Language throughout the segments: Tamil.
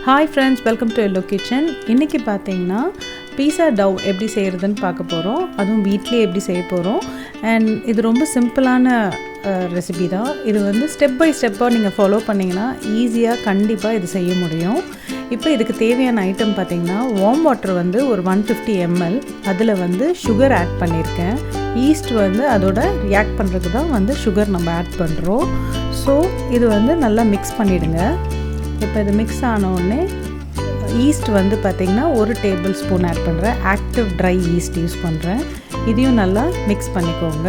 Hi friends, welcome to yellow kitchen. இன்றைக்கி பார்த்தீங்கன்னா பீஸா டவ் எப்படி செய்கிறதுன்னு பார்க்க போகிறோம். அதுவும் வீட்டிலே எப்படி செய்ய போகிறோம். அண்ட் இது ரொம்ப சிம்பிளான ரெசிபி தான். இது வந்து ஸ்டெப் பை ஸ்டெப்பாக நீங்கள் ஃபாலோ பண்ணிங்கன்னா ஈஸியாக கண்டிப்பாக இது செய்ய முடியும். இப்போ இதுக்கு தேவையான ஐட்டம் பார்த்திங்கன்னா வார்ம் வாட்டர் வந்து ஒரு 150 ml, அதில் வந்து சுகர் ஆட் பண்ணியிருக்கேன். ஈஸ்ட் வந்து அதோட ரியாக்ட் பண்ணுறதுக்கு தான் வந்து சுகர் நம்ம ஆட் பண்ணுறோம். ஸோ இது வந்து நல்லா மிக்ஸ் பண்ணிவிடுங்க. இப்போ இது மிக்ஸ் ஆனோடனே ஈஸ்ட் வந்து பார்த்திங்கன்னா 1 டேபிள் ஸ்பூன் ஆட் பண்ணுறேன். ஆக்டிவ் ட்ரை ஈஸ்ட் யூஸ் பண்ணுறேன். இதையும் நல்லா மிக்ஸ் பண்ணிக்கோங்க.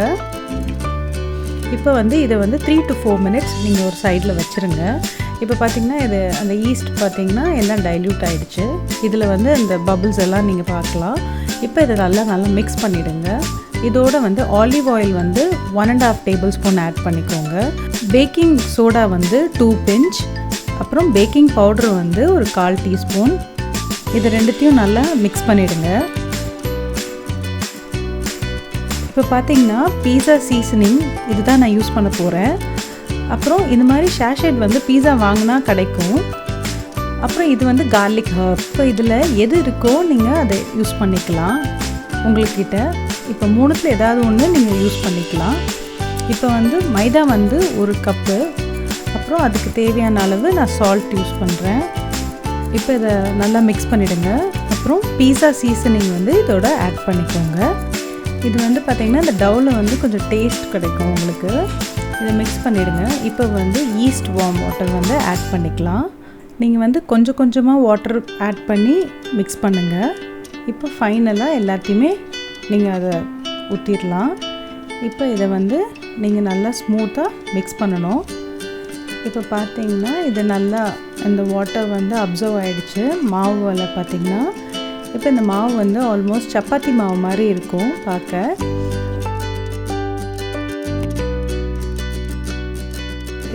இப்போ வந்து இதை வந்து 3 to 4 minutes நீங்கள் ஒரு சைடில் வச்சுருங்க. இப்போ பார்த்திங்கன்னா இது அந்த ஈஸ்ட் பார்த்திங்கன்னா எல்லாம் டைல்யூட் ஆகிடுச்சு. இதில் வந்து இந்த பபிள்ஸ் எல்லாம் நீங்கள் பார்க்கலாம். இப்போ இதை நல்லா மிக்ஸ் பண்ணிவிடுங்க. இதோட வந்து ஆலிவ் ஆயில் வந்து 1.5 டேபிள் ஸ்பூன் ஆட் பண்ணிக்கோங்க. பேக்கிங் சோடா வந்து 2 பிஞ்ச், அப்புறம் பேக்கிங் பவுடர் வந்து ஒரு 1/4 டீஸ்பூன். இது ரெண்டுத்தையும் நல்லா மிக்ஸ் பண்ணிவிடுங்க. இப்போ பார்த்தீங்கன்னா பீஸா சீசனிங் இது தான் நான் யூஸ் பண்ண போகிறேன். அப்புறம் இந்த மாதிரி ஷாஷெட் வந்து பீஸா வாங்கினா கிடைக்கும். அப்புறம் இது வந்து கார்லிக் ஹர்ப். இப்போ இதில் எது இருக்கோ நீங்கள் அதை யூஸ் பண்ணிக்கலாம் உங்கள்கிட்ட. இப்போ 3ல் ஏதாவது ஒன்று நீங்கள் யூஸ் பண்ணிக்கலாம். இப்போ வந்து மைதா வந்து 1 கப்பு, அப்புறம் அதுக்கு தேவையான அளவு நான் சால்ட் யூஸ் பண்ணுறேன். இப்போ இதை நல்லா மிக்ஸ் பண்ணிவிடுங்க. அப்புறம் பீஸா சீசனிங் வந்து இதோட ஆட் பண்ணிக்கோங்க. இது வந்து பார்த்திங்கன்னா இந்த டவ்வில் வந்து கொஞ்சம் டேஸ்ட் கிடைக்கும் உங்களுக்கு. இதை மிக்ஸ் பண்ணிவிடுங்க. இப்போ வந்து ஈஸ்ட் வார்ம் வாட்டர் வந்து ஆட் பண்ணிக்கலாம். நீங்கள் வந்து கொஞ்சம் கொஞ்சமாக வாட்டர் ஆட் பண்ணி மிக்ஸ் பண்ணுங்கள். இப்போ ஃபைனலாக எல்லாத்தையுமே நீங்கள் அதை ஊற்றிடலாம். இப்போ இதை வந்து நீங்கள் நல்லா ஸ்மூத்தாக மிக்ஸ் பண்ணணும். இப்போ பார்த்தீங்கன்னா இது நல்லா இந்த வாட்டர் வந்து அப்சர்வ் ஆகிடுச்சு மாவில் பார்த்திங்கன்னா. இப்போ இந்த மாவு வந்து ஆல்மோஸ்ட் சப்பாத்தி மாவு மாதிரி இருக்கும் பார்க்க.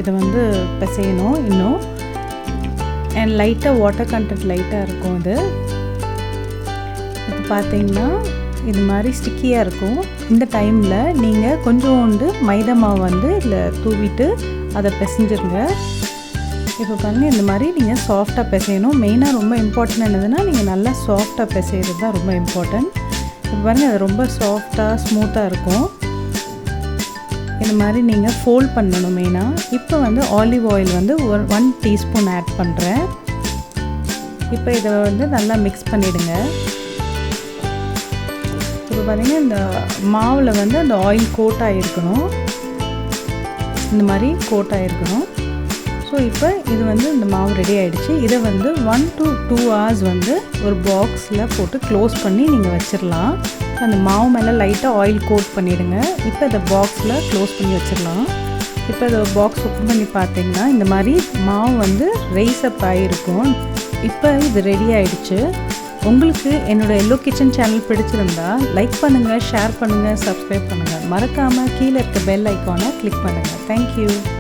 இதை வந்து பிசையணும் இன்னும். அண்ட் லைட்டாக வாட்டர் கண்டென்ட் லைட்டாக இருக்கும் இது. இப்போ பார்த்தீங்கன்னா இது மாதிரி ஸ்டிக்கியாக இருக்கும். இந்த டைமில் நீங்கள் கொஞ்சோண்டு மைதா மாவு வந்து இதில் தூவிட்டு அதை பிசைஞ்சிருங்க. இப்போ பாருங்கள், இந்த மாதிரி நீங்கள் சாஃப்டாக பிசையணும். மெயினாக ரொம்ப இம்பார்ட்டன்ட் என்னதுன்னா நீங்கள் நல்லா சாஃப்டாக பிசைகிறது தான் ரொம்ப இம்பார்ட்டன்ட். இப்போ பாருங்கள், அது ரொம்ப சாஃப்டாக ஸ்மூத்தாக இருக்கும். இந்த மாதிரி நீங்கள் ஃபோல்ட் பண்ணணும் மெயினாக. இப்போ வந்து ஆலிவ் ஆயில் வந்து 1 டீஸ்பூன் ஆட் பண்ணுறேன். இப்போ இதை வந்து நல்லா மிக்ஸ் பண்ணிவிடுங்க. இப்போ பார்த்திங்கன்னா இந்த மாவில் வந்து அந்த ஆயில் கோட் ஆகிருக்கணும். இந்த மாதிரி கோட் ஆகிருக்கணும். ஸோ இப்போ இது வந்து இந்த மாவு ரெடி ஆகிடுச்சு. இதை வந்து 1 to 2 hours வந்து ஒரு பாக்ஸில் போட்டு க்ளோஸ் பண்ணி நீங்கள் வச்சிடலாம். அந்த மாவு மேலே லைட்டாக ஆயில் கோட் பண்ணிவிடுங்க. இப்போ இதை பாக்ஸில் க்ளோஸ் பண்ணி வச்சிடலாம். இப்போ இதை பாக்ஸ் ஓப்பன் பண்ணி பார்த்தீங்கன்னா இந்த மாதிரி மாவு வந்து ரைஸ் அப் ஆகிருக்கும். இப்போ இது ரெடி ஆகிடுச்சு. உங்களுக்கு என்னோடய எல்லோ கிச்சன் சேனல் பிடிச்சிருந்தா லைக் பண்ணுங்கள், ஷேர் பண்ணுங்கள், சப்ஸ்கிரைப் பண்ணுங்கள். மறக்காமல் கீழே இருக்க பெல் ஐக்கானை கிளிக் பண்ணுங்கள். தேங்க்யூ.